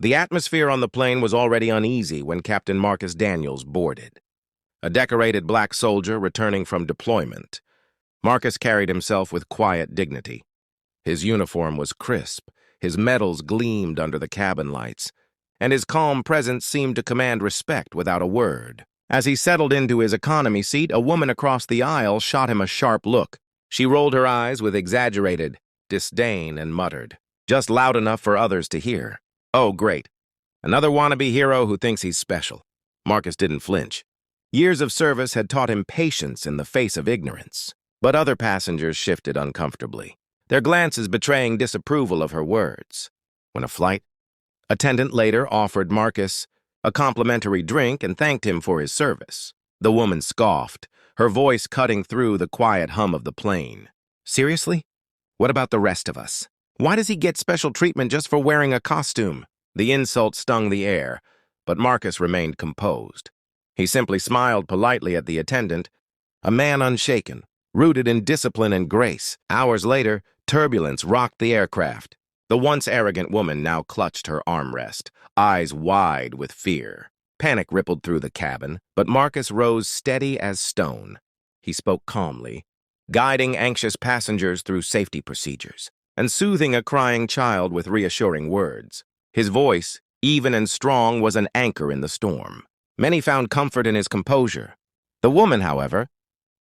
The atmosphere on the plane was already uneasy when Captain Marcus Daniels boarded. A decorated black soldier returning from deployment, Marcus carried himself with quiet dignity. His uniform was crisp, his medals gleamed under the cabin lights, and his calm presence seemed to command respect without a word. As he settled into his economy seat, a woman across the aisle shot him a sharp look. She rolled her eyes with exaggerated disdain and muttered, just loud enough for others to hear, "Oh, great. Another wannabe hero who thinks he's special." Marcus didn't flinch. Years of service had taught him patience in the face of ignorance. But other passengers shifted uncomfortably, their glances betraying disapproval of her words. When a flight attendant later offered Marcus a complimentary drink and thanked him for his service, the woman scoffed, her voice cutting through the quiet hum of the plane. "Seriously? What about the rest of us? Why does he get special treatment just for wearing a costume?" The insult stung the air, but Marcus remained composed. He simply smiled politely at the attendant, a man unshaken, rooted in discipline and grace. Hours later, turbulence rocked the aircraft. The once arrogant woman now clutched her armrest, eyes wide with fear. Panic rippled through the cabin, but Marcus rose steady as stone. He spoke calmly, guiding anxious passengers through safety procedures, and soothing a crying child with reassuring words. His voice, even and strong, was an anchor in the storm. Many found comfort in his composure. The woman, however,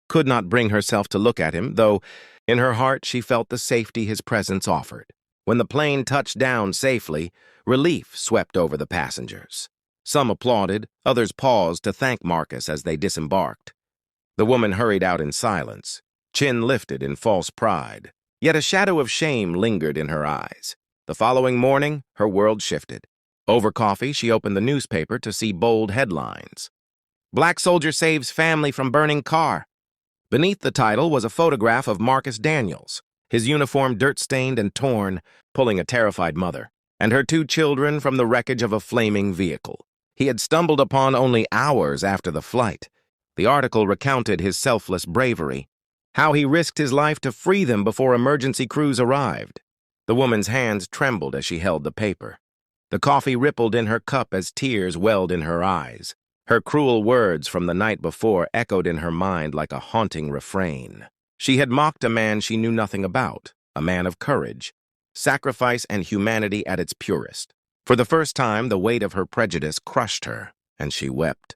could not bring herself to look at him, though in her heart she felt the safety his presence offered. When the plane touched down safely, relief swept over the passengers. Some applauded, others paused to thank Marcus as they disembarked. The woman hurried out in silence, chin lifted in false pride. Yet a shadow of shame lingered in her eyes. The following morning, her world shifted. Over coffee, she opened the newspaper to see bold headlines. "Black soldier saves family from burning car." Beneath the title was a photograph of Marcus Daniels, his uniform dirt-stained and torn, pulling a terrified mother, and her 2 children from the wreckage of a flaming vehicle. He had stumbled upon only hours after the flight. The article recounted his selfless bravery, how he risked his life to free them before emergency crews arrived. The woman's hands trembled as she held the paper. The coffee rippled in her cup as tears welled in her eyes. Her cruel words from the night before echoed in her mind like a haunting refrain. She had mocked a man she knew nothing about, a man of courage, sacrifice, and humanity at its purest. For the first time, the weight of her prejudice crushed her, and she wept,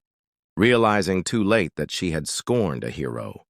realizing too late that she had scorned a hero.